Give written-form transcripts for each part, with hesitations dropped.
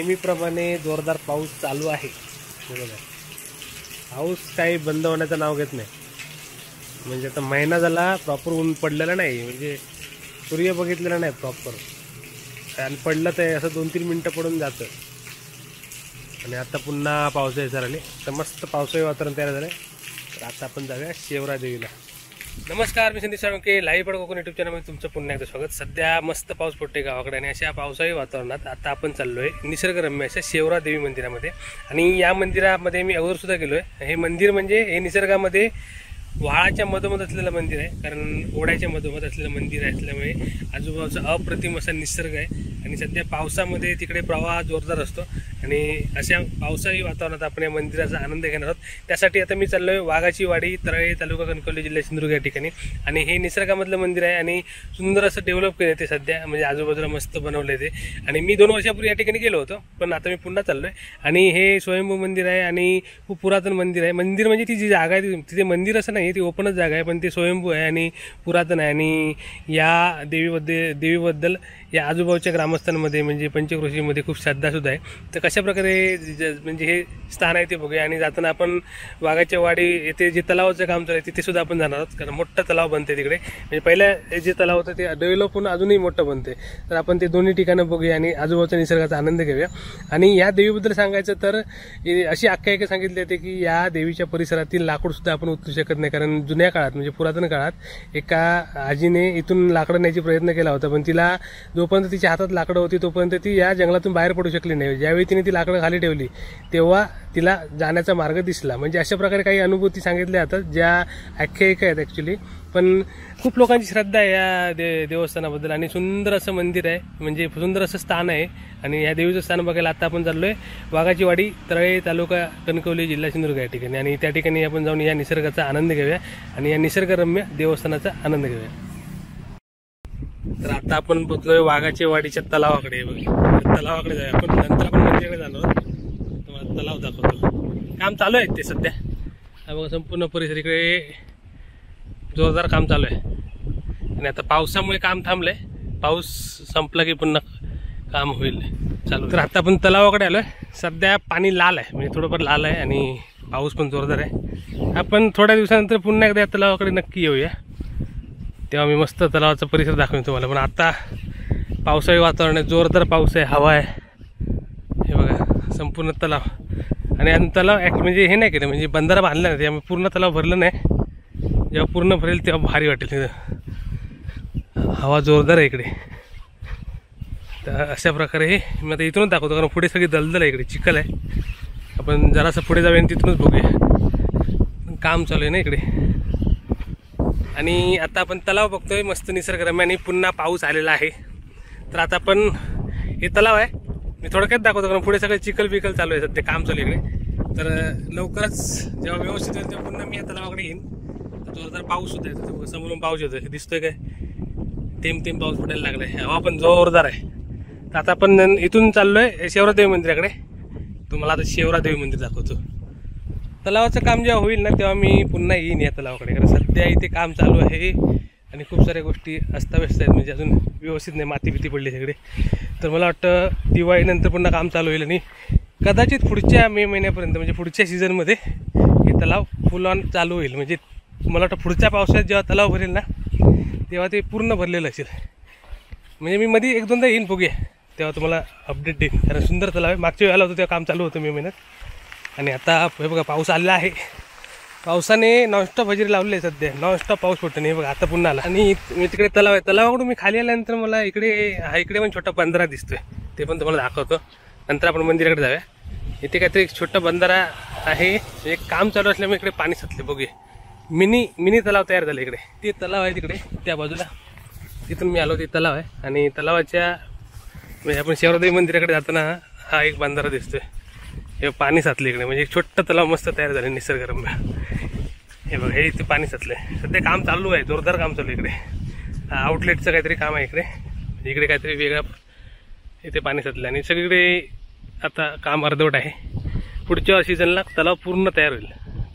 नेहमीप्रमाणे जोरदार पाऊस चालू आहे। बघा पाऊस काही बंद होण्याचं नाव घेत नाही। म्हणजे आता महिना झाला प्रॉपर ऊन पडलेला नाही, म्हणजे सूर्य बघितलेला नाही प्रॉपर, आणि पडलं तर असं 2-3 मिनटं पडून जातं आणि आता पुन्हा पावसाळी झाले। तर मस्त पावसाळी वातावरण तयार झालं। तर आता आपण जाऊया शेवरा देवीला। नमस्कार, मी संदीप साळुंखे, लाईव्ह पड कोकण यूट्यूब चॅनलमध्ये तुमचं पुन्हा एकदा स्वागत। सध्या मस्त पाऊस पडतोय गावाकडे आणि अशा पावसाळी वातावरणात आता आपण चाललोय निसर्गरम्य अशा शेवरा देवी मंदिरामध्ये। आणि या मंदिरामध्ये मी अगोदर सुद्धा गेलोय। हे मंदिर म्हणजे हे निसर्गामध्ये वाळाच्या मधोमध असलेलं मंदिर आहे, कारण ओढ्याच्या मधोमध असलेलं मंदिर असल्यामुळे आजूबाजूचा अप्रतिम असा निसर्ग आहे। आणि सध्या पावसामध्ये तिकडे प्रवाह जोरदार असतो आणि अशा पावसाळी वातावरणात आपण या मंदिराचा आनंद घेणार आहोत। त्यासाठी आता मी चाललोय वाघाची वाडी, तराळे, तालुका कणकवली, जिल्हा सिंधुदुर्ग या ठिकाणी। आणि हे निसर्गामधलं मंदिर आहे आणि सुंदर असं डेव्हलप केलं ते सध्या, म्हणजे आजूबाजूला मस्त बनवलं ते। आणि मी 2 वर्षापूर्वी या ठिकाणी गेलो होतो, पण आता मी पुन्हा चाललोय। आणि हे स्वयंभू मंदिर आहे आणि खूप पुरातन मंदिर आहे। मंदिर म्हणजे ती जी जागा आहे तिथे मंदिर असं नाही, ती ओपनच जागा आहे, पण ते स्वयंभू आहे आणि पुरातन आहे। आणि या देवीबद्दल या आजूबाजूच्या ग्रामस्थांमध्ये म्हणजे पंचक्रोशीमध्ये खूप श्रद्धासुद्धा आहे। तर कशा प्रकारे म्हणजे हे स्थान आहे ते बघूया। आणि जाताना आपण वाघाच्या वाडी येथे जे तलावाचं काम चालू आहे तिथे सुद्धा आपण जाणार आहोत, कारण मोठं तलाव बनते तिकडे। म्हणजे पहिल्या जे तलाव होतं ते डेव्हलप होऊन अजूनही मोठं बनते। तर आपण ते दोन्ही ठिकाणं बघूया आणि आजूबाजूच्या निसर्गाचा आनंद घेऊया। आणि या देवीबद्दल सांगायचं तर अशी आख्यायिका सांगितली जाते की या देवीच्या परिसरातील लाकूड सुद्धा आपण उचलू शकत नाही, कारण जुन्या काळात म्हणजे पुरातन काळात एका आजीने इथून लाकडं न्यायचा प्रयत्न केला होता, पण तिला जोपर्यंत तिच्या हातात लाकडं होती तोपर्यंत ती या जंगलातून बाहेर पडू शकली नाही। ज्यावेळी तिने ती लाकडं खाली ठेवली तेव्हा तिला जाण्याचा मार्ग दिसला। म्हणजे अशा प्रकारे काही अनुभूती सांगितल्या जातात ज्या आख्यायिका आहेत ॲक्च्युली। पण खूप लोकांची श्रद्धा आहे या देवस्थानाबद्दल आणि सुंदर असं मंदिर आहे, म्हणजे सुंदर असं स्थान आहे। आणि या देवीचं स्थान बघायला आता आपण चाललोय वाघाची वाडी, तराळे, तालुका कणकवली, जिल्हा सिंधुदुर्ग या ठिकाणी। आणि त्या ठिकाणी आपण जाऊन या निसर्गाचा आनंद घेऊया आणि या निसर्गरम्य देवस्थानाचा आनंद घेऊया। तर आता आपण पोहोचलोय वाघाच्या वाडीच्या तलावाकडे। तलावाकडे जाऊया आपण, नंतर आपण मंदिराकडे जाणार आहोत। तुम्हाला तलाव दाखवतो, काम चालू आहे ते सध्या। हा बघा संपूर्ण परिसर इकडे जोरदार काम चालू आहे आणि आता पावसामुळे काम थांबलंय, पाऊस संपला की पुन्हा काम होईल चालू। तर आता आपण तलावाकडे आलोय। सध्या पाणी लाल आहे, म्हणजे थोडंफार लाल आहे आणि पाऊस पण जोरदार आहे। आपण थोड्या दिवसानंतर पुन्हा एकदा या तलावाकडे नक्की येऊया, तेव्हा मी मस्त तलावाचा परिसर दाखवेन तुम्हाला। पण आता पावसाळी वातावरण आहे, जोरदार पाऊस आहे, हवा आहे। हे बघा संपूर्ण तलाव। आणि तलाव म्हणजे हे नाही केलं, म्हणजे बंधारा बांधला नाही, त्यामुळे पूर्ण तलाव भरलं नाही। जेव्हा पूर्ण भरेल तेव्हा भारी वाटेल तिथं, हवा जोरदार आहे इकडे। तर अशा प्रकारे मी आता इथूनच दाखवतो, कारण पुढे सगळी दलदल आहे, इकडे चिखल आहे। आपण जरासं पुढे जाऊया आणि तिथूनच बघूया, काम चालू आहे ना इकडे। आणि आता आपण तलाव बघतोय मस्त निसर्गरम्य आणि पुन्हा पाऊस आलेला आहे। तर आता आपण हे तलाव आहे, मी थोडक्यात दाखवतो, कारण पुढे सगळं चिखल बिखल चालू आहे, सध्या काम चालू आहे इकडे। तर लवकरच जेव्हा व्यवस्थित होईल तेव्हा पुन्हा मी या तलावाकडे येईन। जोरदार पाऊस सुद्धा येतो, समोरून पाऊस येतोय, दिसतोय काय, थेंब पाऊस पडायला लागलाय, हवा पण जोरदार आहे। तर आता आपण इथून चाललोय शेवरा देवी मंदिराकडे। तुम्हाला आता शेवरा देवी मंदिर दाखवतो। तलावाचं काम जेव्हा होईल ना तेव्हा मी पुन्हा येईन या तलावाकडे, कारण सध्या इथे काम चालू आहे आणि खूप साऱ्या गोष्टी अस्ताव्यस्त आहेत, म्हणजे अजून व्यवस्थित नाही, माती बिती पडली सगळे। तर मला वाटतं दिवाळीनंतर पुन्हा काम चालू होईल आणि कदाचित पुढच्या मे महिन्यापर्यंत, म्हणजे पुढच्या सीझनमध्ये हे तलाव फुल ऑन चालू होईल। म्हणजे मला वाटतं पुढच्या पावसाळ्यात जेव्हा तलाव भरेल ना तेव्हा ते पूर्ण भरलेलं असेल। म्हणजे मी मध्ये 1-2दा येईन, बघूया तेव्हा तुम्हाला अपडेट देईन, कारण सुंदर तलाव आहे। मागच्या वेळेला होतं तेव्हा काम चालू होतं मे महिन्यात। आणि आता हे बघा पाऊस आलेला आहे, पावसाने नॉनस्टॉप हजेरी लावली आहे, सध्या नॉनस्टॉप पाऊस पडतो नाही। बघा आता पुन्हा आला आणि मी तिकडे तलाव आहे, तलावाकडून मी खाली आल्यानंतर मला इकडे पण छोटा बंधारा दिसतोय, ते पण तुम्हाला दाखवतो। नंतर आपण मंदिराकडे जाऊया। इथे काहीतरी एक छोटा बंधारा आहे, एक काम चालू असल्यामुळे इकडे पाणी साचले, बघूया मिनी तलाव तयार झाले इकडे। ते तलाव आहे तिकडे त्या बाजूला, तिथून मी आलो, ते तलाव आहे। आणि तलावाच्या म्हणजे आपण शेवरादेवी मंदिराकडे जाताना हा एक बंधारा दिसतोय, हे पाणी साचले इकडे, म्हणजे एक छोटं तलाव मस्त तयार झाले निसर्गरम्य। हे बघा हे इथे पाणी साचलंय, सध्या काम चालू आहे, जोरदार काम चालू आहे इकडे। आउटलेटचं काहीतरी काम आहे इकडे काहीतरी वेगळं, इथे पाणी साचलं आणि सगळीकडे आता काम अर्धवट आहे। पुढच्या सीझनला तलाव पूर्ण तयार होईल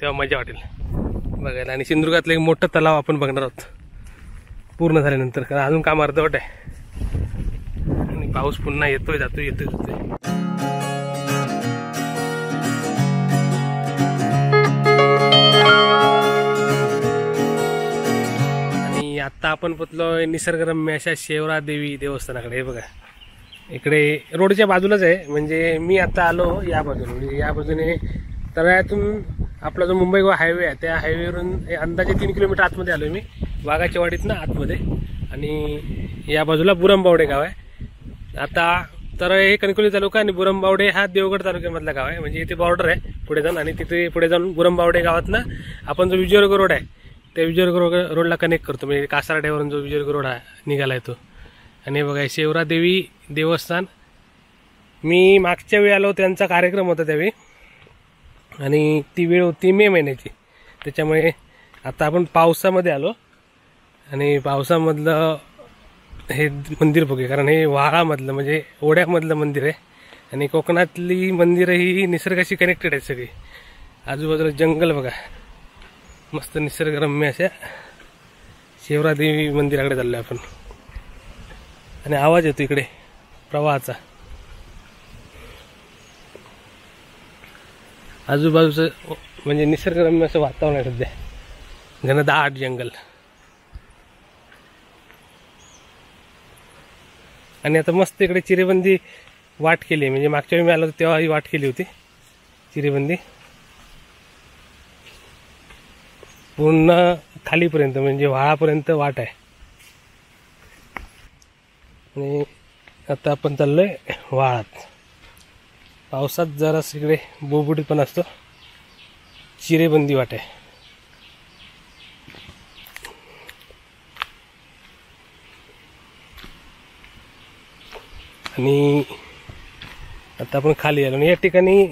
तेव्हा मजा वाटेल बघायला। आणि सिंधुदुर्गातलं एक मोठं तलाव आपण बघणार आहोत पूर्ण झाल्यानंतर, कारण अजून काम अर्धवट आहे आणि पाऊस पुन्हा येतोय जातोय। आता आपण पोचलो निसर्गरम्य अशा शेवरा देवी देवस्थानाकडे. हे बघा इकडे रोडच्या बाजूलाच आहे. म्हणजे मी आता आलो या बाजूने, म्हणजे या बाजूने तळ्यातून आपला जो मुंबई गोवा हायवे आहे त्या हायवेवरून अंदाजे 3 किलोमीटर आतमध्ये आलो मी, वाघाच्या वाडीतनं आतमध्ये. आणि या बाजूला बुरंबावडे गाव आहे. आता तर हे कणकवली तालुका आणि बुरंबावडे हा देवगड तालुक्यामधला गाव आहे. म्हणजे इथे बॉर्डर आहे पुढे जाऊन, आणि तिथे पुढे जाऊन बुरंबावडे गावातनं आपण जो विजयदुर्ग रोड आहे त्या विजयदुर्ग रोडला कनेक्ट करतो. म्हणजे कासारड्यावरून जो विजयदुर्ग रोड निघाला आहे तो. आणि बघा शेवरा देवी देवस्थान. मी मागच्या वेळी आलो त्यांचा कार्यक्रम होता त्यावेळी, आणि ती वेळ होती मे महिन्याची. त्याच्यामुळे आता आपण पावसामध्ये आलो आणि पावसामधलं हे मंदिर बघूया, कारण हे वाळामधलं म्हणजे ओढ्यामधलं मंदिर आहे. आणि कोकणातली मंदिरं ही निसर्गाशी कनेक्टेड आहेत सगळी. आजूबाजूला जंगल बघा, मस्त निसर्गरम्य अशा शेवरा देवी मंदिराकडे चाललो आपण. आणि आवाज येतो इकडे प्रवाहाचा. आजूबाजूचं म्हणजे निसर्गरम्य असं वातावरण आहे सध्या, घनदाट जंगल. आणि आता मस्त इकडे चिरेबंदी वाट केली आहे. म्हणजे मागच्या वेळी मी आलो तेव्हा ही वाट केली होती चिरेबंदी पूर्ण खालीपर्यंत, म्हणजे व्हाळापर्यंत वाट आहे. आणि आता आपण चाललोय व्हाळात. पावसात जरास इकडे बोबुडीत पण असतो. चिरेबंदी वाट आहे. आणि आता आपण खाली आलो. आणि या ठिकाणी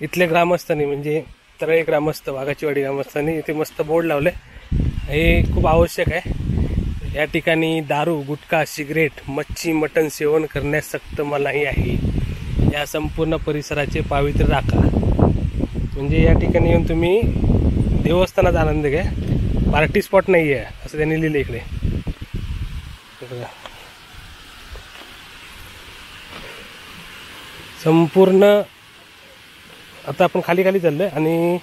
इथल्या ग्रामस्थांनी, म्हणजे तळे ग्रामस्थ, वाघाची वाडी ग्रामस्थांनी इथे मस्त बोर्ड लावले. हे खूप आवश्यक आहे. या ठिकाणी दारू, गुटखा, सिगरेट, मच्छी, मटण सेवन करण्यास सक्त मनाई आहे. या संपूर्ण परिसराचे पावित्र्य राखा. म्हणजे या ठिकाणी येऊन तुम्ही देवस्थानाचा आनंद घ्या. पार्टी स्पॉट नाही आहे असं त्यांनी लिहिलं इकडे. बघा संपूर्ण. आता आपण खाली खाली चाललोय आणि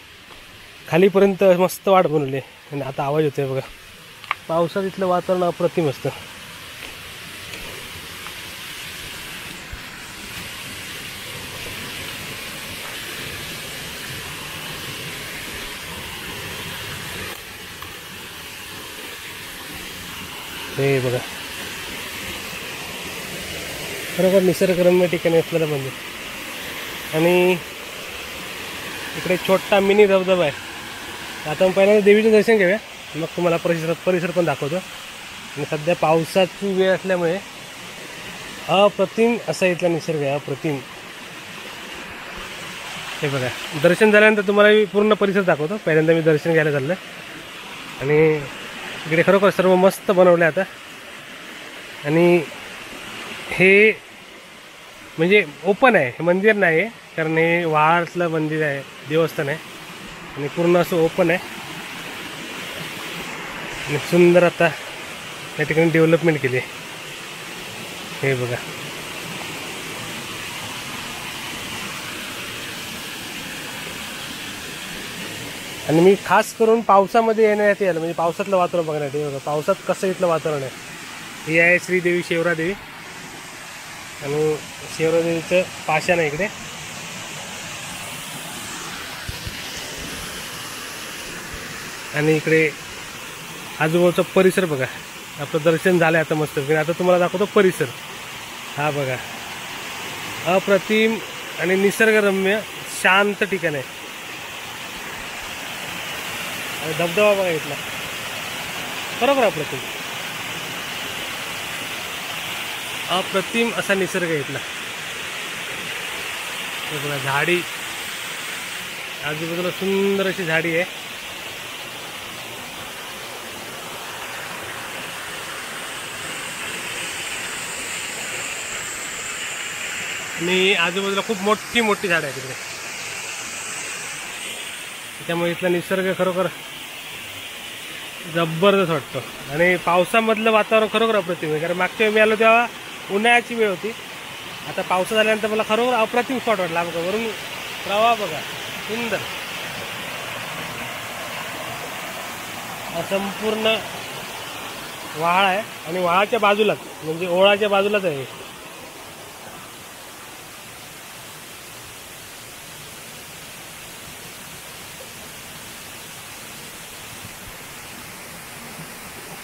खालीपर्यंत मस्त वाट बनवली. आणि आता आवाज येतोय बघा. पावसात इथलं वातावरण अप्रतिम असतं. हे बघा खरोखर निसर्गरम्य ठिकाणी असलेलं मंदिर. आणि इकडे छोटा मिनी धबधबा आहे. आता आपण पहिल्यांदा देवीचं दर्शन घेऊया, मग तुम्हाला परिसर पण दाखवतो. आणि सध्या पावसाची वेळ असल्यामुळे अप्रतिम असा इथला निसर्ग आहे, अप्रतिम. हे बघा दर्शन झाल्यानंतर तुम्हाला मी पूर्ण परिसर दाखवतो. पहिल्यांदा मी दर्शन घ्यायला चाललं. आणि इकडे खरोखर सर्व मस्त बनवलं आहे आता. आणि हे म्हणजे ओपन आहे, हे मंदिर नाही आहे, कारण हे वाळातलं मंदिर आहे, देवस्थान आहे. आणि पूर्ण असं ओपन आहे. आणि सुंदर आता या ठिकाणी डेव्हलपमेंट केली आहे. हे बघा आणि मी खास करून पावसामध्ये येण्यासाठी आलं, म्हणजे पावसातलं वातावरण बघण्यासाठी. बघा पावसात कसं इथलं वातावरण आहे. ही आहे श्रीदेवी शेवरा देवी. आणि शेवरा देवीचं पाषाण आहे इकडे. आणि इकडे आजूबाजूचा परिसर बघा. आपलं दर्शन झालं आता मस्त. आता तुम्हाला दाखवतो परिसर. हा बघा अप्रतिम आणि निसर्गरम्य शांत ठिकाण आहे. आणि धबधबा बघा इथला बरोबर अप्रतिम. अप्रतिम असा निसर्ग आहे इथला. बघा झाडी, आजूबाजूला सुंदर अशी झाडी आहे. आणि आजूबाजूला खूप मोठी मोठी झाडं आहेत तिकडे. त्यामुळे इथला निसर्ग खरोखर जबरदस्त वाटतो. आणि पावसामधलं वातावरण खरोखर अप्रतिम आहे. कारण मागच्या वेळी मी आलो तेव्हा उन्हाळ्याची वेळ होती. आता पावसात आल्यानंतर मला खरोखर अप्रतिम स्पॉट वाटला. बघा वरून प्रवाह बघा सुंदर. संपूर्ण व्हाळ आहे आणि व्हाळाच्या बाजूलाच म्हणजे ओळाच्या बाजूलाच आहे.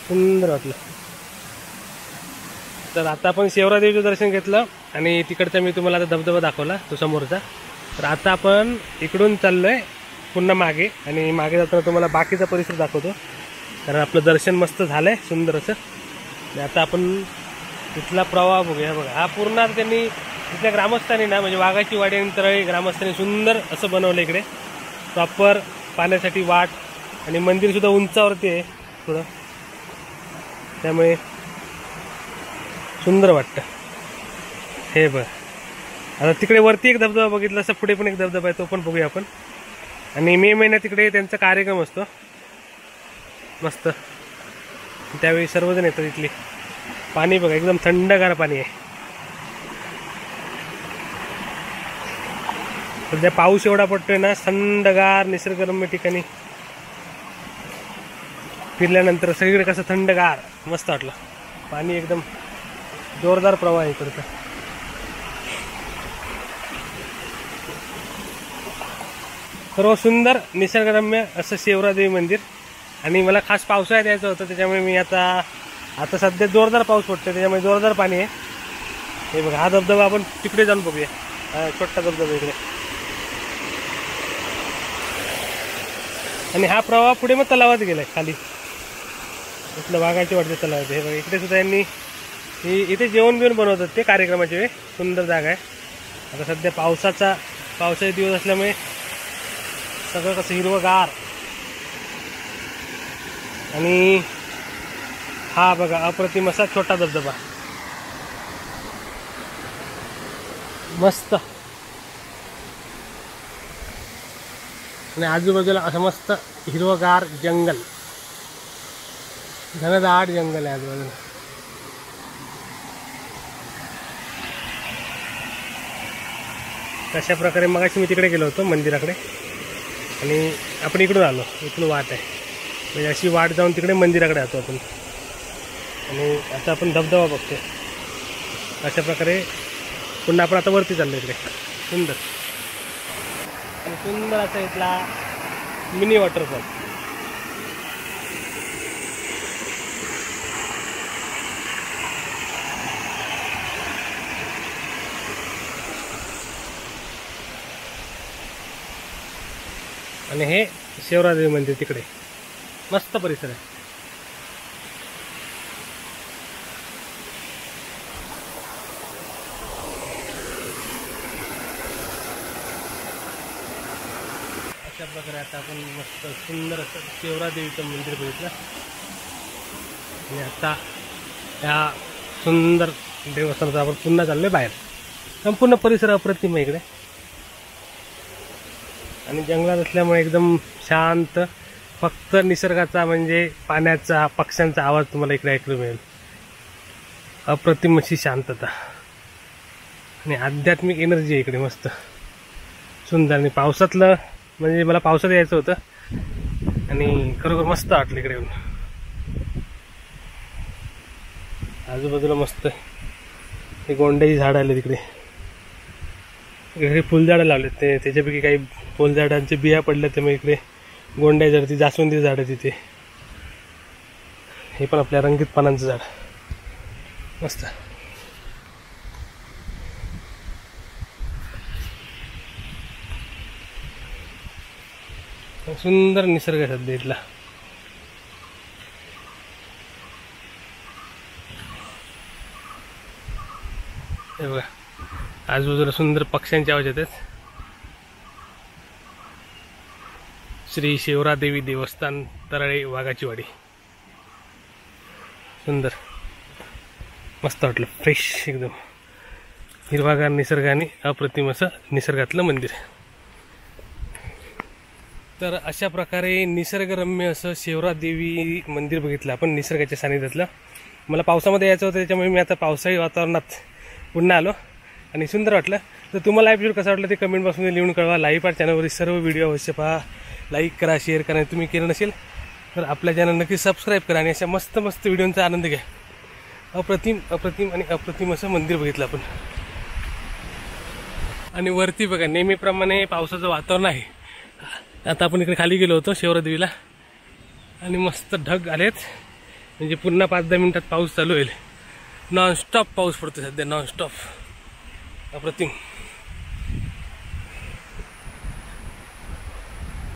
सुंदर वाटलं. तर आता आपण शेवरादेवीचं दर्शन घेतलं आणि तिकडचा मी तुम्हाला आता धबधबा दाखवला तो समोरचा. तर आता आपण इकडून चाललोय पुन्हा मागे आणि मागे जाताना तुम्हाला बाकीचा परिसर दाखवतो. कारण आपलं दर्शन मस्त झालंय सुंदर असं. आणि आता आपण तिथला प्रवाह बघूया. बघा हा पूर्ण त्यांनी तिथल्या ग्रामस्थांनी ना म्हणजे वाघाची वाडीनंतर ग्रामस्थांनी सुंदर असं बनवलं इकडे प्रॉपर पाण्यासाठी वाट आणि मंदिर सुद्धा उंचावरती आहे थोडं, त्यामुळे सुंदर वाटतं. हे बघ आता तिकडे वरती एक धबधबा बघितला असं पुढे पण एक धबधबा आहे तो पण बघूया आपण. आणि मे महिन्यात तिकडे त्यांचा कार्यक्रम असतो मस्त, त्यावेळी सर्वजण येतात इथली. पाणी बघा एकदम थंडगार पाणी आहे. सध्या पाऊस एवढा पडतोय ना, थंडगार निसर्गरम्य ठिकाणी फिरल्यानंतर सगळीकडे कसं थंडगार मस्त वाटलं. पाणी एकदम जोरदार प्रवाह आहे इकडचा. सर्व सुंदर निसर्गरम्य असं शेवरादेवी मंदिर. आणि मला खास पावसाळ्यात यायचं होतं त्याच्यामुळे मी आता सध्या जोरदार पाऊस पडतो त्याच्यामुळे जोरदार पाणी आहे. हे बघा हा धबधबा आपण तिकडे जाऊन बघूया. हा छोटा धबधबा इकडे आणि हा प्रवाह पुढे मग तलावात गेलाय खाली इथलं वाघाची वाटते तलावात. हे बघा इकडे सुद्धा यांनी इथे जेवण बिवण बनवतात ते कार्यक्रमाच्या वेळी. सुंदर जागा आहे. आता सध्या पावसाचे दिवस असल्यामुळे सगळं कसं हिरवंगार. आणि हा बघा अप्रतिम असा छोटा धबधबा मस्त. आणि आजूबाजूला असं मस्त हिरवंगार जंगल, घनदाट जंगल आहे आजूबाजूला. अशा प्रकारे मगाशी मी तिकडे गेलो होतो मंदिराकडे आणि आपण इकडून आलो. इकडून वाट आहे म्हणजे अशी वाट जाऊन तिकडे मंदिराकडे जातो आपण. आणि आता आपण धबधबा बघतो. अशा प्रकारे पुन्हा आपण आता वरती चाललो इकडे. सुंदर आणि सुंदर असा इथला मिनी वॉटरफॉल. आणि हे शेवरादेवी मंदिर तिकडे मस्त परिसर आहे. अशा प्रकारे आता आपण मस्त सुंदर असं शेवरादेवीचं मंदिर बघितलं. आणि आता या सुंदर देवस्थानाचा आपण पुन्हा चाललोय बाहेर. संपूर्ण परिसर अप्रतिम आहे इकडे आणि जंगलात असल्यामुळे एकदम शांत. फक्त निसर्गाचा म्हणजे पाण्याचा पक्ष्यांचा आवाज तुम्हाला इकडे ऐकू मिळेल. अप्रतिम अशी शांतता आणि आध्यात्मिक एनर्जी आहे इकडे मस्त सुंदर. आणि पावसातलं म्हणजे मला पावसात यायचं होतं आणि खरोखर मस्त वाटलं इकडे येऊन. आजूबाजूला मस्त हे गोंड्याची झाडं आले तिकडे. इकडे फुलझाडं लावलेत ते त्याच्यापैकी काही फुलझाडांचे बिया पडल्या त्यामुळे इकडे गोंड्या झाड, ती जास्वंदी झाड आहे तिथे. हे पण आपल्या रंगीत पानांचं झाड मस्त. सुंदर निसर्ग आहे सध्या इथला. हे बघा आजूबाजूला सुंदर पक्ष्यांचे आवाज येतात. श्री शेवरादेवी देवस्थान तराळे वाघाची वाडी. सुंदर मस्त वाटलं. फ्रेश एकदम हिरवागार निसर्गाने अप्रतिम असं निसर्गातलं मंदिर. तर अशा प्रकारे निसर्गरम्य असं शेवरादेवी मंदिर बघितलं आपण निसर्गाच्या सानिध्यातलं. मला पावसामध्ये यायचं होतं त्याच्यामुळे मी आता पावसाळी वातावरणात पुन्हा आलो आणि सुंदर वाटलं. तर तुम्हाला एपिसोड कसा वाटलं ते कमेंट बॉक्समध्ये लिहून कळवा. लाईव्ह पार्ट चॅनलवरील सर्व व्हिडिओ अवश्य पहा. लाईक करा, शेअर करा. तुम्ही केलं नसेल तर आपल्या चॅनल नक्की सबस्क्राईब करा आणि अशा मस्त मस्त व्हिडिओंचा आनंद घ्या. अप्रतिम अप्रतिम आणि अप्रतिम असं मंदिर बघितलं आपण. आणि वरती बघा नेहमीप्रमाणे पावसाचं वातावरण आहे. आता आपण इकडे खाली गेलो होतो शिवरदेवीला आणि मस्त ढग आलेत. म्हणजे पुन्हा 5-10 मिनिटात पाऊस चालू होईल. नॉनस्टॉप पाऊस पडतो सध्या, नॉनस्टॉप. अप्रतिम.